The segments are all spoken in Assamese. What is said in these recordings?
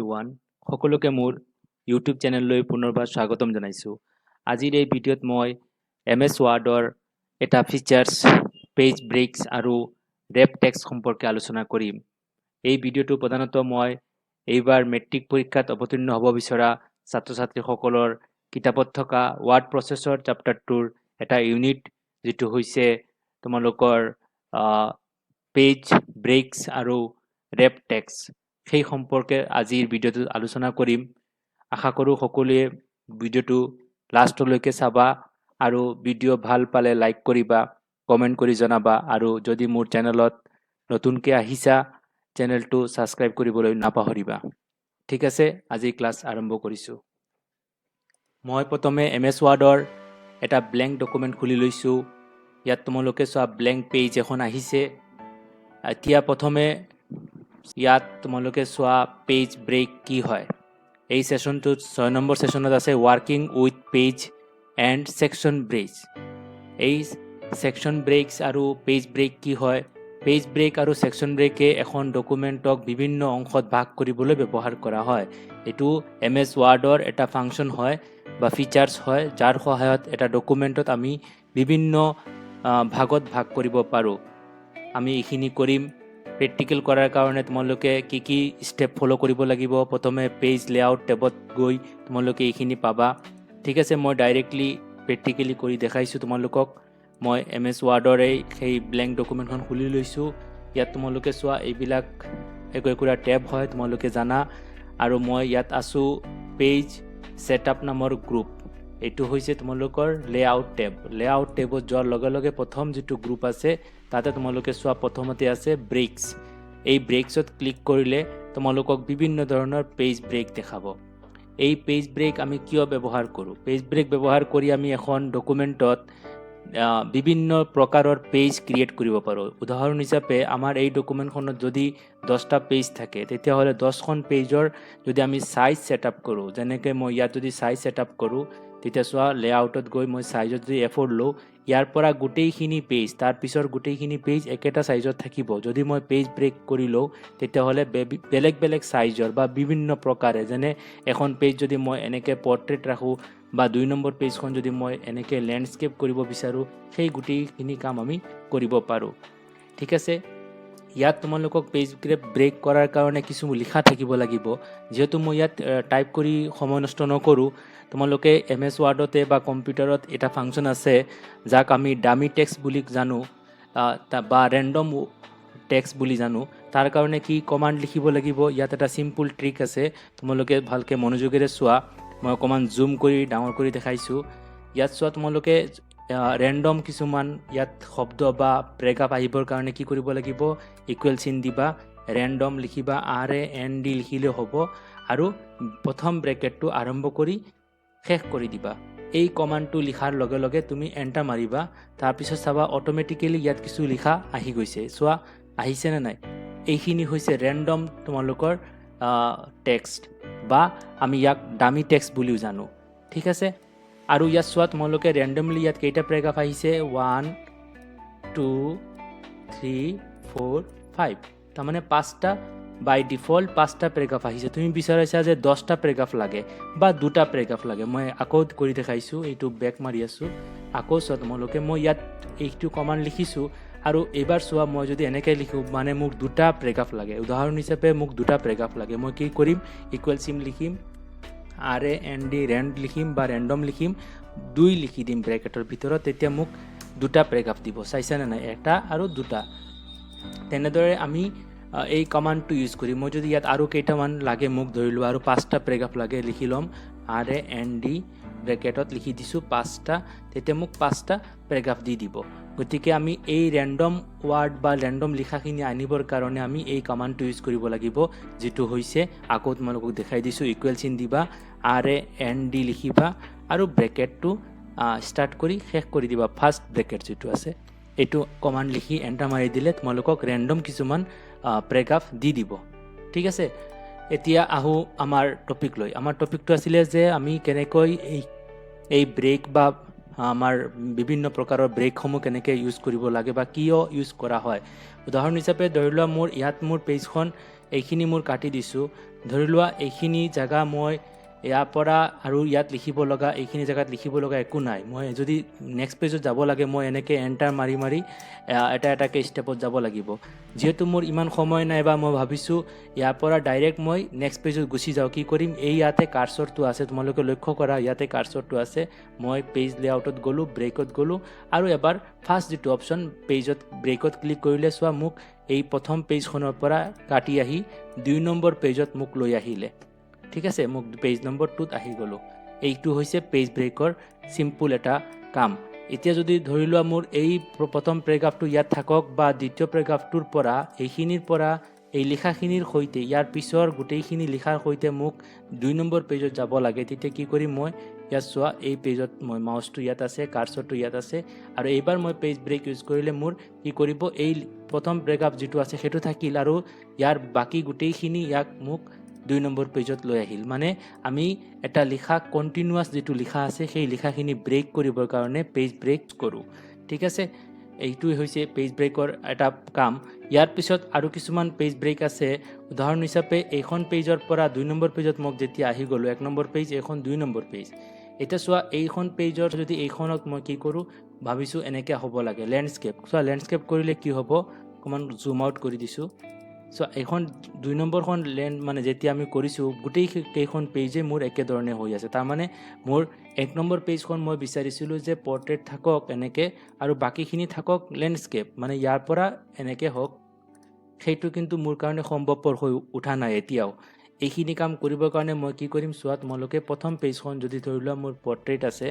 এভৰিৱান সকলোকে মোৰ ইউটিউব চেনেললৈ পুনৰবাৰ স্বাগতম জনাইছোঁ। আজিৰ এই ভিডিঅ'ত মই MS ৱৰ্ডৰ এটা ফিচাৰ্ছ পেজ ব্ৰেক্স আৰু ৰেপ টেক্সট সম্পৰ্কে আলোচনা কৰিম। এই ভিডিঅ'টো প্ৰধানতঃ মই এইবাৰ মেট্ৰিক পৰীক্ষাত অৱতীৰ্ণ হ'ব বিচৰা ছাত্ৰ-ছাত্ৰীসকলৰ কিতাপত থকা ৱৰ্ড প্ৰচেছৰ চেপ্টাৰটোৰ এটা ইউনিট যিটো হৈছে তোমালোকৰ পেজ ব্ৰেক্স আৰু ৰেপ টেক্সট সেই সম্পৰ্কে আজিৰ ভিডিঅ'টো আলোচনা কৰিম। আশা কৰোঁ সকলোৱে ভিডিঅ'টো লাষ্টলৈকে চাবা আৰু ভিডিঅ' ভাল পালে লাইক কৰিবা, কমেণ্ট কৰি জনাবা আৰু যদি মোৰ চেনেলত নতুনকৈ আহিছা চেনেলটো ছাবস্ক্ৰাইব কৰিবলৈ নাপাহৰিবা। ঠিক আছে, আজি ক্লাছ আৰম্ভ কৰিছোঁ। মই প্ৰথমে MS ৱৰ্ডৰ এটা ব্লেংক ডকুমেণ্ট খুলি লৈছোঁ। ইয়াত তোমালোকে চোৱা ব্লেংক পেজ এখন আহিছে। এতিয়া প্ৰথমে ইয়াত তোমালোকে চোৱা পেজ ব্ৰেক কি হয়। এই সেশনটোত 6 নম্বৰ সেশনত আছে working with page and section break. এই সেকশন ব্ৰেকস আৰু পেজ ব্ৰেক কি হয়? পেজ ব্ৰেক আৰু সেকশন ব্ৰেকে এখন ডকুমেণ্টক বিভিন্ন অংশত ভাগ কৰিবলৈ ব্যৱহাৰ কৰা হয়। এইটো MS ৱৰ্ডৰ এটা ফাংচন হয় বা ফিচাৰ্ছ হয়, যাৰ সহায়ত এটা ডকুমেণ্টত আমি বিভিন্ন ভাগত ভাগ কৰিব পাৰোঁ। আমি এইখিনি কৰিম। প্ৰেক্টিকেল কৰাৰ কাৰণে তোমালোকে কি ষ্টেপ ফলো কৰিব লাগিব। প্ৰথমে পেজ লেআউট টেবত গৈ তোমালোকে এইখিনি পাবা। ঠিক আছে, মই ডাইৰেক্টলি প্ৰেক্টিকেলি কৰি দেখাইছোঁ তোমালোকক। মই MS ৱৰ্ডৰ সেই ব্লেংক ডকুমেণ্টখন খুলি লৈছোঁ। ইয়াত তোমালোকে চোৱা এইবিলাক একোটা টেব হয়, তোমালোকে জানা। আৰু মই ইয়াত আছোঁ পেজ ছেটআপ নামৰ গ্ৰুপ। এইটো হৈছে তোমালোকৰ লেআউট টেব। লেআউট টেবত যোৱাৰ লগে লগে প্ৰথম যিটো গ্ৰুপ আছে তাতে তোমালোকে চোৱা প্ৰথমতে আছে ব্ৰেক্স। এই ব্ৰেক্সত ক্লিক কৰিলে তোমালোকক বিভিন্ন ধৰণৰ পেজ ব্ৰেক দেখাব। এই পেজ ব্ৰেক আমি কিয় ব্যৱহাৰ কৰোঁ? পেজ ব্ৰেক ব্যৱহাৰ কৰি আমি এখন ডকুমেণ্টত বিভিন্ন প্ৰকাৰৰ পেজ ক্ৰিয়েট কৰিব পাৰোঁ। উদাহৰণ হিচাপে আমাৰ এই ডকুমেণ্টখনত যদি 10টা পেজ থাকে তেতিয়াহ'লে 10খন পেজৰ যদি আমি সাইজ ছেটআপ কৰোঁ, যেনেকৈ মই ইয়াত যদি সাইজ ছেটআপ কৰোঁ তেতিয়া চোৱা লেআউটত গৈ মই সাইজত যদি F4 লওঁ, ইয়াৰ পৰা গোটেইখিনি পেজ তাৰ পিছৰ গোটেইখিনি পেজ একেটা সাইজত থাকিব। যদি মই পেজ ব্ৰেক কৰি লওঁ তেতিয়াহ'লে বেলেগ বেলেগ সাইজৰ বা বিভিন্ন প্ৰকাৰে, যেনে এখন পেজ যদি মই এনেকৈ পৰ্ট্ৰেট ৰাখোঁ বা 2 নম্বৰ পেজখন যদি মই এনেকৈ লেণ্ডস্কেপ কৰিব বিচাৰোঁ, সেই গোটেইখিনি কাম আমি কৰিব পাৰোঁ। ঠিক আছে, ইয়াত তোমালোকক পেজ ব্ৰেক কৰাৰ কাৰণে কিছু লিখা থাকিব লাগিব। যিহেতু মই ইয়াত টাইপ কৰি সময় নষ্ট নকৰোঁ, তোমালোকে MS ৱৰ্ডতে বা কম্পিউটাৰত এটা ফাংচন আছে যাক আমি ডামি টেক্সট বুলি জানো বা ৰেণ্ডম টেক্সট বুলি জানো। তাৰ কাৰণে কি কমাণ্ড লিখিব লাগিব। ইয়াত এটা চিম্পল ট্ৰিক আছে, তোমালোকে ভালকৈ মনোযোগেৰে চোৱা। মই অকণমান জুম কৰি ডাঙৰ কৰি দেখাইছোঁ। ইয়াত চোৱা তোমালোকে ৰেণ্ডম কিছুমান ইয়াত শব্দ বা প্ৰেগাপ আহিবৰ কাৰণে কি কৰিব লাগিব? ইকুৱেল চিন দিবা, ৰেণ্ডম লিখিবা, RAND লিখিলে হ'ব আৰু প্ৰথম ব্ৰেকেটটো আৰম্ভ কৰি শেষ কৰি দিবা। এই কমাণ্ডটো লিখাৰ লগে লগে তুমি এণ্টাৰ মাৰিবা। তাৰপিছত চাবা অট'মেটিকেলি ইয়াত কিছু লিখা আহি গৈছে। চোৱা আহিছেনে নাই? এইখিনি হৈছে ৰেণ্ডম তোমালোকৰ টেক্সট বা আমি ইয়াক ডামি টেক্সট বুলিও জানো। ঠিক আছে, আৰু ইয়াত চোৱা তোমালোকে ৰেণ্ডমলি ইয়াত কেইটা প্ৰেগাপ আহিছে? 1 2 3 4 5, তাৰমানে 5টা বাই ডিফল্ট 5টা প্ৰেগাপ আহিছে। তুমি বিচাৰিছা যে 10টা প্ৰেগাপ লাগে বা 2টা প্ৰেগাপ লাগে। মই আকৌ কৰি দেখাইছোঁ, এইটো বেক মাৰি আছোঁ। আকৌ চোৱা তোমালোকে মই ইয়াত এইটো কমাণ্ড লিখিছোঁ আৰু এইবাৰ চোৱা মই যদি এনেকৈ লিখোঁ মানে মোক 2টা প্ৰেগাপ লাগে। উদাহৰণ হিচাপে মোক 2টা প্ৰেগাপ লাগে। মই কি কৰিম? ইকুৱেল চিন লিখিম, RAND ৰেণ্ড লিখিম বা ৰেণ্ডম লিখিম, 2 লিখি দিম ব্ৰেকেটৰ ভিতৰত। তেতিয়া মোক 2টা প্ৰেগাপ দিব। চাইছানে নাই? 1টা আৰু 2টা। তেনেদৰে আমি এই কমাণ্ডটো ইউজ কৰিম। মই যদি ইয়াত আৰু কেইটামান লাগে মোক ধৰি লোৱা আৰু 5টা প্ৰেগাপ লাগে, লিখি ল'ম RAND ব্ৰেকেটত লিখি দিছোঁ 5টা, তেতিয়া মোক 5টা প্ৰেগাপ দি দিব। গতিকে আমি এই ৰেণ্ডম ৱৰ্ড বা ৰেণ্ডম লিখাখিনি আনিবৰ কাৰণে আমি এই কমাণ্ডটো ইউজ কৰিব লাগিব, যিটো হৈছে আকৌ তোমালোকক দেখাই দিছোঁ। ইকুৱেল চিন দিবা, RAND লিখিবা আৰু ব্ৰেকেটটো ষ্টাৰ্ট কৰি শেষ কৰি দিবা। ফাৰ্ষ্ট ব্ৰেকেট যিটো আছে এইটো কমাণ্ড লিখি এণ্টাৰ মাৰি দিলে তোমালোকক ৰেণ্ডম কিছুমান প্ৰেগাপ দি দিব। ঠিক আছে, এতিয়া আহোঁ আমাৰ টপিকলৈ। আমাৰ টপিকটো আছিলে যে আমি কেনেকৈ এই ব্ৰেক বা আমাৰ বিভিন্ন প্ৰকাৰৰ ব্ৰেকসমূহ কেনেকৈ ইউজ কৰিব লাগে বা কিয় ইউজ কৰা হয়। উদাহৰণ হিচাপে ধৰি লোৱা মোৰ পেজখন এইখিনি মোৰ কাটি দিছোঁ। ধৰি লোৱা এইখিনি জেগা মই ইয়াৰ পৰা আৰু ইয়াত লিখিব লগা এইখিনি জেগাত লিখিব লগা একো নাই। মই যদি নেক্সট পেজত যাব লাগে মই এনেকৈ এণ্টাৰ মাৰি মাৰি এটা এটাকৈ ষ্টেপত যাব লাগিব। যিহেতু মোৰ ইমান সময় নাই বা মই ভাবিছোঁ ইয়াৰ পৰা ডাইৰেক্ট মই নেক্সট পেজত গুচি যাওঁ। কি কৰিম, এই ইয়াতে কাৰ্চৰটো আছে, তোমালোকে লক্ষ্য কৰা ইয়াতে কাৰ্চৰটো আছে। মই পেজ লেআউটত গ'লোঁ, ব্ৰেকত গ'লোঁ আৰু এবাৰ ফাৰ্ষ্ট যিটো অপশ্যন পেজত ব্ৰেকত ক্লিক কৰিলে চোৱা মোক এই প্ৰথম পেজখনৰ পৰা কাটি আহি 2 নম্বৰ পেজত মোক লৈ আহিলে। ঠিক আছে, মোক পেজ নম্বৰ 2ত আহি গ'লোঁ। এইটো হৈছে পেজ ব্ৰেকৰ চিম্পুল এটা কাম। এতিয়া যদি ধৰি লোৱা মোৰ এই প্ৰথম পেৰাগ্ৰাফটো ইয়াত থাকক বা দ্বিতীয় পেৰাগ্ৰাফটোৰ পৰা এইখিনিৰ পৰা এই লিখাখিনিৰ সৈতে ইয়াৰ পিছৰ গোটেইখিনি লিখাৰ সৈতে মোক 2 নম্বৰ পেজত যাব লাগে, তেতিয়া কি কৰিম মই ইয়াত চোৱা এই পেজত মই মাউচটো ইয়াত আছে, কাৰ্চৰটো ইয়াত আছে আৰু এইবাৰ মই পেজ ব্ৰেক ইউজ কৰিলে মোৰ কি কৰিব, এই প্ৰথম পেৰাগ্ৰাফ যিটো আছে সেইটো থাকিল আৰু ইয়াৰ বাকী গোটেইখিনি ইয়াক মোক 2 নম্বৰ পেজত লৈ আহিল। মানে আমি এটা লিখা কণ্টিনিউৱাছ যিটো লিখা আছে সেই লিখাখিনি ব্ৰেক কৰিবৰ কাৰণে পেজ ব্ৰেক কৰোঁ। ঠিক আছে, এইটোৱে হৈছে পেজ ব্ৰেকৰ এটা কাম। ইয়াৰ পিছত আৰু কিছুমান পেজ ব্ৰেক আছে। উদাহৰণ হিচাপে এইখন পেজৰ পৰা 2 নম্বৰ পেজত মোক যেতিয়া আহি গ'লোঁ, 1 নম্বৰ পেজ, এইখন 2 নম্বৰ পেজ। এতিয়া চোৱা এইখন পেজৰ যদি এইখনত মই কি কৰোঁ, ভাবিছোঁ এনেকৈ হ'ব লাগে লেণ্ডস্কেপ। চোৱা লেণ্ডস্কেপ কৰিলে কি হ'ব, অকণমান জুম আউট কৰি দিছোঁ। চ' এইখন 2 নম্বৰখন মানে যেতিয়া আমি কৰিছোঁ গোটেই কেইখন পেজে মোৰ একেধৰণে হৈ আছে। তাৰমানে মোৰ 1 নম্বৰ পেজখন মই বিচাৰিছিলোঁ যে পৰ্ট্ৰেট থাকক এনেকৈ আৰু বাকীখিনি থাকক লেণ্ডস্কেপ, মানে ইয়াৰ পৰা এনেকৈ হওক। সেইটো কিন্তু মোৰ কাৰণে সম্ভৱপৰ হৈ উঠা নাই এতিয়াও। এইখিনি কাম কৰিবৰ কাৰণে মই কি কৰিম চোৱা, তোমালোকে প্ৰথম পেজখন যদি ধৰি লোৱা মোৰ পৰ্ট্ৰেট আছে,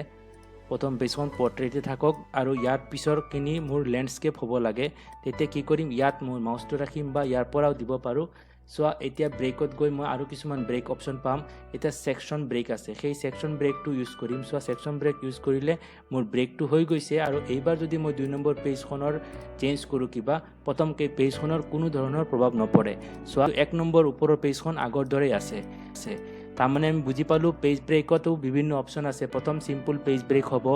প্ৰথম পেজখন পৰ্ট্ৰেটে থাকক আৰু ইয়াৰ পিছৰখিনি মোৰ লেণ্ডস্কেপ হ'ব লাগে, তেতিয়া কি কৰিম ইয়াত মোৰ মাউচটো ৰাখিম বা ইয়াৰ পৰাও দিব পাৰোঁ। চোৱা এতিয়া ব্ৰেকত গৈ মই আৰু কিছুমান ব্ৰেক অপশ্যন পাম। এতিয়া ছেকশ্যন ব্ৰেক আছে, সেই ছেকশ্যন ব্ৰেকটো ইউজ কৰিম। চোৱা ছেকশ্যন ব্ৰেক ইউজ কৰিলে মোৰ ব্ৰেকটো হৈ গৈছে আৰু এইবাৰ যদি মই 2 নম্বৰ পেজখনৰ চেঞ্জ কৰোঁ কিবা, প্ৰথম পেজখনৰ কোনো ধৰণৰ প্ৰভাৱ নপৰে। চোৱা 1 নম্বৰ ওপৰৰ পেজখন আগৰ দৰেই আছে। তাৰমানে আমি বুজি পালোঁ পেজ ব্ৰেকতো বিভিন্ন অপশ্যন আছে। প্ৰথম চিম্পুল পেজ ব্ৰেক হ'ব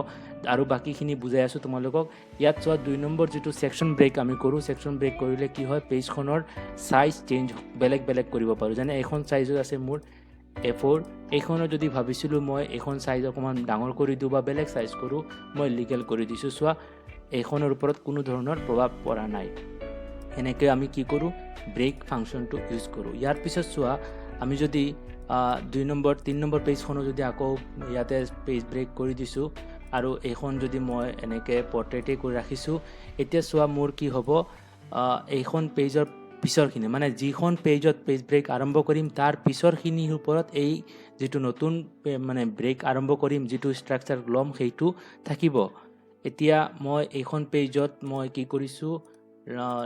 আৰু বাকীখিনি বুজাই আছোঁ তোমালোকক। ইয়াত চোৱা 2 নম্বৰ যিটো ছেকশ্যন ব্ৰেক আমি কৰোঁ, ছেকশ্যন ব্ৰেক কৰিলে কি হয়, পেজখনৰ চাইজ চেঞ্জ বেলেগ বেলেগ কৰিব পাৰোঁ। যেনে এইখন চাইজত আছে মোৰ A4, এইখনত যদি ভাবিছিলোঁ মই এইখন চাইজ অকণমান ডাঙৰ কৰি দিওঁ বা বেলেগ চাইজ কৰোঁ, মই লিগেল কৰি দিছোঁ। চোৱা এইখনৰ ওপৰত কোনো ধৰণৰ প্ৰভাৱ পৰা নাই। এনেকৈ আমি কি কৰোঁ, ব্ৰেক ফাংচনটো ইউজ কৰোঁ। ইয়াৰ পিছত চোৱা আমি যদি 2 নম্বৰ 3 নম্বৰ পেজখনো যদি আকৌ ইয়াতে পেজ ব্ৰেক কৰি দিছোঁ আৰু এইখন যদি মই এনেকৈ পৰ্ট্ৰেটেই কৰি ৰাখিছোঁ, এতিয়া চোৱা মোৰ কি হ'ব, এইখন পেজৰ পিছৰখিনি মানে যিখন পেজত পেজ ব্ৰেক আৰম্ভ কৰিম তাৰ পিছৰখিনিৰ ওপৰত এই যিটো নতুন মানে ব্ৰেক আৰম্ভ কৰিম, যিটো ষ্ট্ৰাকচাৰ ল'ম সেইটো থাকিব। এতিয়া মই এইখন পেজত মই কি কৰিছোঁ,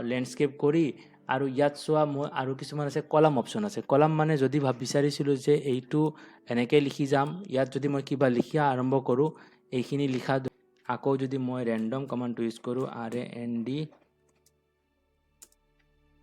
লেণ্ডস্কেপ কৰি আৰু ইয়াত চোৱা মই আৰু কিছুমান আছে কলাম অপশ্যন আছে। কলাম মানে যদি বিচাৰিছিলোঁ যে এইটো এনেকৈ লিখি যাম, ইয়াত যদি মই কিবা লিখা আৰম্ভ কৰোঁ, এইখিনি লিখা আকৌ যদি মই ৰেণ্ডম কমাণ্ডটো ইউজ কৰোঁ, RAND,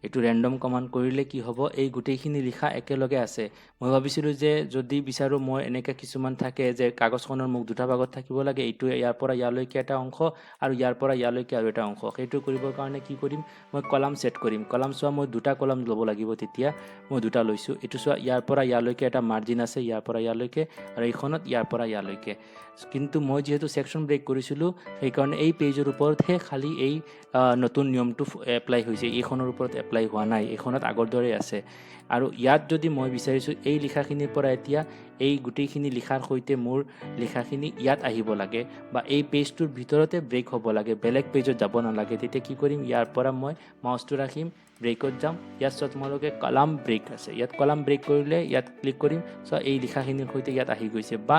এইটো ৰেণ্ডম কমাণ্ড কৰিলে কি হ'ব, এই গোটেইখিনি লিখা একেলগে আছে। মই ভাবিছিলোঁ যে যদি বিচাৰোঁ মই এনেকৈ কিছুমান থাকে যে কাগজখনৰ মোক 2টা ভাগত থাকিব লাগে, এইটো ইয়াৰ পৰা ইয়ালৈকে এটা অংশ আৰু ইয়াৰ পৰা ইয়ালৈকে আৰু এটা অংশ। সেইটো কৰিবৰ কাৰণে কি কৰিম, মই কলাম ছেট কৰিম। কলাম চোৱা মই 2টা কলাম ল'ব লাগিব, তেতিয়া মই 2টা লৈছোঁ। এইটো চোৱা ইয়াৰ পৰা ইয়ালৈকে এটা মাৰ্জিন আছে, ইয়াৰ পৰা ইয়ালৈকে আৰু এইখনত ইয়াৰ পৰা ইয়ালৈকে। কিন্তু মই যিহেতু ছেকশ্যন ব্ৰেক কৰিছিলোঁ সেইকাৰণে এই পেজৰ ওপৰতহে খালি এই নতুন নিয়মটো এপ্লাই হৈছে, এইখনৰ ওপৰত এপ্লাই হোৱা নাই, এইখনত আগৰ দৰে আছে। আৰু ইয়াত যদি মই বিচাৰিছোঁ এই লিখাখিনিৰ পৰা এতিয়া এই গোটেইখিনি লিখাৰ সৈতে মোৰ লিখাখিনি ইয়াত আহিব লাগে বা এই পেজটোৰ ভিতৰতে ব্ৰেক হ'ব লাগে, বেলেগ পেজত যাব নালাগে, তেতিয়া কি কৰিম, ইয়াৰ পৰা মই মাউচটো ৰাখিম, ব্ৰেকত যাম। ইয়াত চোৱা তোমালোকে কলাম ব্ৰেক আছে, ইয়াত কলাম ব্ৰেক কৰিলে ইয়াত ক্লিক কৰিম, চোৱা এই লিখাখিনিৰ সৈতে ইয়াত আহি গৈছে। বা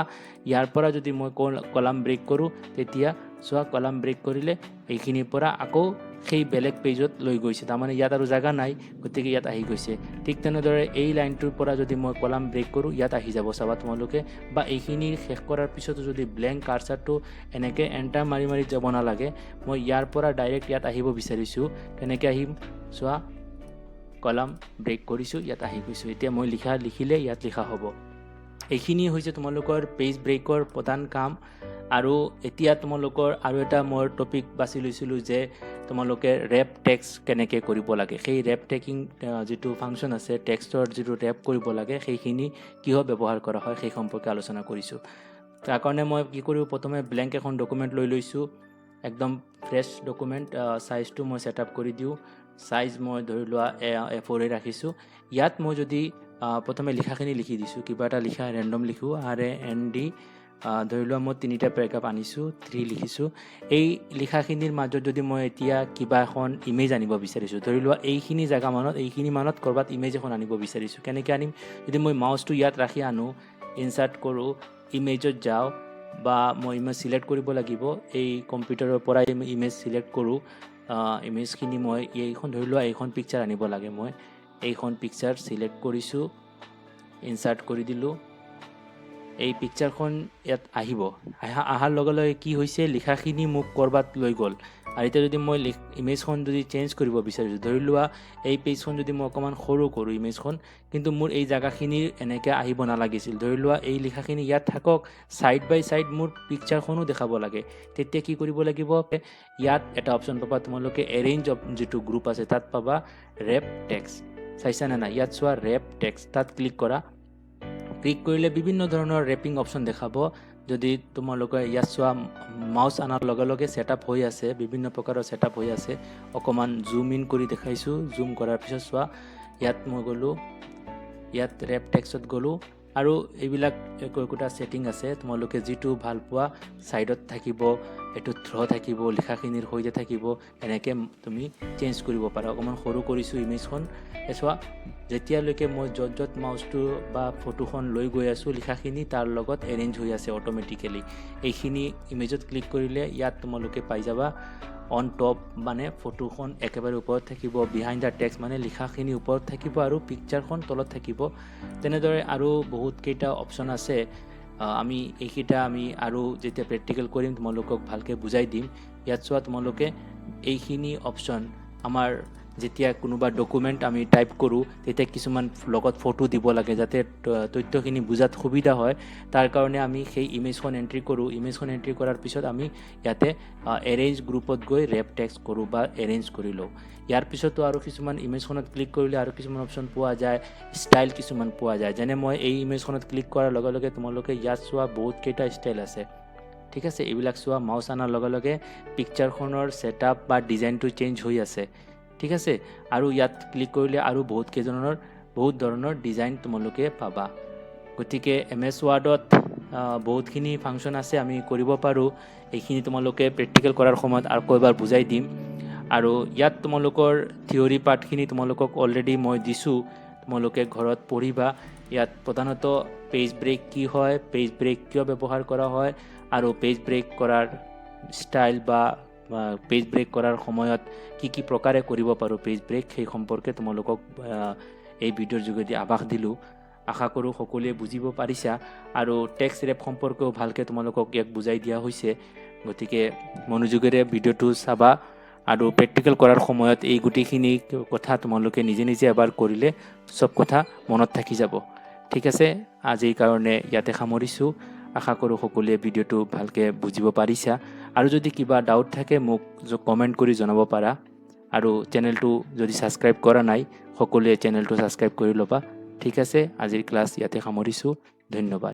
ইয়াৰ পৰা যদি মই কলাম ব্ৰেক কৰোঁ, তেতিয়া চোৱা কলাম ব্ৰেক কৰিলে এইখিনিৰ পৰা আকৌ সেই বেলেগ পেজত লৈ গৈছে, তাৰমানে ইয়াত আৰু জেগা নাই, গতিকে ইয়াত আহি গৈছে। ঠিক তেনেদৰে এই লাইনটোৰ পৰা যদি মই কলাম ব্ৰেক কৰোঁ, ইয়াত আহি যাব চাবা তোমালোকে। বা এইখিনি শেষ কৰাৰ পিছতো যদি ব্লেংক কাৰ্চাৰটো এনেকৈ এণ্টাৰ মাৰি মাৰি যাব নালাগে, মই ইয়াৰ পৰা ডাইৰেক্ট ইয়াত আহিব বিচাৰিছোঁ, তেনেকৈ আহিম। চোৱা কলাম ব্ৰেক কৰিছোঁ, ইয়াত আহি গৈছোঁ। এতিয়া মই লিখিলে ইয়াত লিখা হ'ব। এইখিনি হৈছে তোমালোকৰ পেজ ব্ৰেকৰ প্ৰধান কাম। আৰু এতিয়া তোমালোকৰ আৰু এটা মই টপিক বাছি লৈছিলোঁ যে তোমালোকে ৰেপ টেক্স কেনেকৈ কৰিব লাগে। সেই ৰেপ টেকিং যিটো ফাংচন আছে, টেক্সটৰ যিটো ৰেপ কৰিব লাগে, সেইখিনি কিয় ব্যৱহাৰ কৰা হয় সেই সম্পৰ্কে আলোচনা কৰিছোঁ। তাৰ কাৰণে মই কি কৰোঁ, প্ৰথমে ব্লেংক এখন ডকুমেণ্ট লৈ লৈছোঁ, একদম ফ্ৰেছ ডকুমেণ্ট। চাইজটো মই ছেট আপ কৰি দিওঁ। চাইজ মই ধৰি লোৱা A4 ৰাখিছোঁ। ইয়াত মই যদি প্ৰথমে লিখাখিনি লিখি দিছোঁ, কিবা এটা লিখা ৰেণ্ডম লিখোঁ, RAND ধৰি লোৱা মই 3টা পেৰাগ্ৰাফ আনিছোঁ, 3 লিখিছোঁ। এই লিখাখিনিৰ মাজত যদি মই এতিয়া কিবা এখন ইমেজ আনিব বিচাৰিছোঁ, ধৰি লোৱা এইখিনি মানত ক'ৰবাত ইমেজ এখন আনিব বিচাৰিছোঁ, কেনেকৈ আনিম? যদি মই মাউচটো ইয়াত ৰাখি আনো, ইনচাৰ্ট কৰোঁ, ইমেজত যাওঁ, বা মই ইমেজ চিলেক্ট কৰিব লাগিব। এই কম্পিউটাৰৰ পৰা ইমেজ চিলেক্ট কৰোঁ। ইমেজখিনি মই এইখন ধৰি লোৱা এইখন পিকচাৰ আনিব লাগে, মই এইখন পিকচাৰ চিলেক্ট কৰিছোঁ, ইনচাৰ্ট কৰি দিলোঁ। এই পিকচাৰখন ইয়াত আহিব। অহাৰ লগে লগে কি হৈছে, লিখাখিনি মোক ক'ৰবাত লৈ গ'ল। আৰু এতিয়া যদি মই ইমেজখন যদি চেঞ্জ কৰিব বিচাৰিছোঁ, ধৰি লোৱা এই পেজখন যদি মই অকণমান সৰু কৰোঁ ইমেজখন, কিন্তু মোৰ এই জেগাখিনিৰ এনেকৈ আহিব নালাগিছিল। ধৰি লোৱা এই লিখাখিনি ইয়াত থাকক, ছাইড বাই ছাইড মোৰ পিকচাৰখনো দেখাব লাগে। তেতিয়া কি কৰিব লাগিব, ইয়াত এটা অপশ্যন পাবা তোমালোকে, এৰেঞ্জ যিটো গ্ৰুপ আছে তাত পাবা ৰেপ টেক্স। চাইছানে নাই? ইয়াত চোৱা ৰেপ টেক্স, তাত ক্লিক কৰা। ক্লিক কৰিলে বিভিন্ন ধৰণৰ ৰেপিং অপশ্যন দেখাব। যদি তোমালোকে ইয়াত চোৱা, মাউচ আনাৰ লগে লগে ছেটআপ হৈ আছে, বিভিন্ন প্ৰকাৰৰ ছেটআপ হৈ আছে। অকণমান জুম ইন কৰি দেখাইছোঁ। জুম কৰাৰ পিছত চোৱা, ইয়াত মই গ'লোঁ, ইয়াত ৰেপ টেক্সত গ'লোঁ, আৰু এইবিলাক একোটা ছেটিং আছে। তোমালোকে যিটো ভাল পোৱা, ছাইডত থাকিব, এইটো থ্ৰ থাকিব, লিখাখিনিৰ সৈতে থাকিব, এনেকৈ তুমি চেঞ্জ কৰিব পাৰা। অকণমান সৰু কৰিছোঁ ইমেজখন। চোৱা, যেতিয়ালৈকে মই য'ত মাউচটো বা ফটোখন লৈ গৈ আছোঁ, লিখাখিনি তাৰ লগত এৰেঞ্জ হৈ আছে অট'মেটিকেলি। এইখিনি ইমেজত ক্লিক কৰিলে ইয়াত তোমালোকে পাই যাবা অন টপ, মানে ফটোখন একেবাৰে ওপৰত থাকিব, বিহাইণ্ড দ্য টেক্সট মানে লিখাখিনি ওপৰত থাকিব, আৰু পিকচাৰখন তলত থাকিব। তেনেদৰে আৰু বহুতকেইটা অপশ্যন আছে। এইকেইটা আমি আৰু যেতিয়া প্ৰেক্টিকেল কৰিম তোমালোকক ভালকৈ বুজাই দিম। ইয়াত চোৱা, তোমালোকে এইখিনি অপশ্যন, আমাৰ যেতিয়া কোনোবা ডকুমেণ্ট আমি টাইপ কৰোঁ, তেতিয়া কিছুমান লগত ফটো দিব লাগে, যাতে তথ্যখিনি বুজাত সুবিধা হয়। তাৰ কাৰণে আমি সেই ইমেজখন এণ্ট্ৰি কৰোঁ। ইমেজখন এণ্ট্ৰি কৰাৰ পিছত আমি ইয়াতে এৰেঞ্জ গ্ৰুপত গৈ ৰেপ টেক্সট কৰোঁ বা এৰেঞ্জ কৰি লওঁ। ইয়াৰ পিছতো আৰু কিছুমান ইমেজখনত ক্লিক কৰিলে আৰু কিছুমান অপশ্যন পোৱা যায়, ষ্টাইল কিছুমান পোৱা যায়। যেনে মই এই ইমেজখনত ক্লিক কৰাৰ লগে লগে তোমালোকে ইয়াত চোৱা বহুতকেইটা ষ্টাইল আছে, ঠিক আছে। এইবিলাক চোৱা, মাউচ আনাৰ লগে লগে পিকচাৰখনৰ ছেটআপ বা ডিজাইনটো চেঞ্জ হৈ আছে, ঠিক আছে। আৰু ইয়াত ক্লিক কৰিলে আৰু বহুত ধৰণৰ ডিজাইন তোমালোকে পাবা। গতিকে MS ৱৰ্ডত বহুতখিনি ফাংচন আছে, আমি কৰিব পাৰোঁ। এইখিনি তোমালোকে প্ৰেক্টিকেল কৰাৰ সময়ত আকৌ এবাৰ বুজাই দিম। আৰু ইয়াত তোমালোকৰ থিয়ৰী পাৰ্টখিনি তোমালোকক অলৰেডি মই দিছোঁ, তোমালোকে ঘৰত পঢ়িবা। ইয়াত প্ৰধানত পেজ ব্ৰেক কি হয়, পেজ ব্ৰেক কিয় ব্যৱহাৰ কৰা হয়, আৰু পেজ ব্ৰেক কৰাৰ ষ্টাইল বা পেজ ব্ৰেক কৰাৰ সময়ত কি প্ৰকাৰে কৰিব পাৰোঁ পেজ ব্ৰেক, সেই সম্পৰ্কে তোমালোকক এই ভিডিঅ'ৰ যোগেদি আভাস দিলোঁ। আশা কৰোঁ সকলোৱে বুজিব পাৰিছা, আৰু টেক্সট ৰেপ সম্পৰ্কেও ভালকৈ তোমালোকক ইয়াক বুজাই দিয়া হৈছে। গতিকে মনোযোগেৰে ভিডিঅ'টো চাবা, আৰু প্ৰেক্টিকেল কৰাৰ সময়ত এই গোটেইখিনি কথা তোমালোকে নিজে এবাৰ কৰিলে চব কথা মনত থাকি যাব, ঠিক আছে। আজিৰ কাৰণে ইয়াতে সামৰিছোঁ। আশা কৰোঁ সকলোৱে ভিডিঅ'টো ভালকৈ বুজিব পাৰিছা। আৰু যদি কিবা ডাউট থাকে মোক কমেণ্ট কৰি জনাব পাৰা। আৰু চেনেলটো যদি ছাবস্ক্ৰাইব কৰা নাই, সকলোৱে চেনেলটো ছাবস্ক্ৰাইব কৰি ল'বা, ঠিক আছে। আজিৰ ক্লাছ ইয়াতে সামৰিছোঁ। ধন্যবাদ।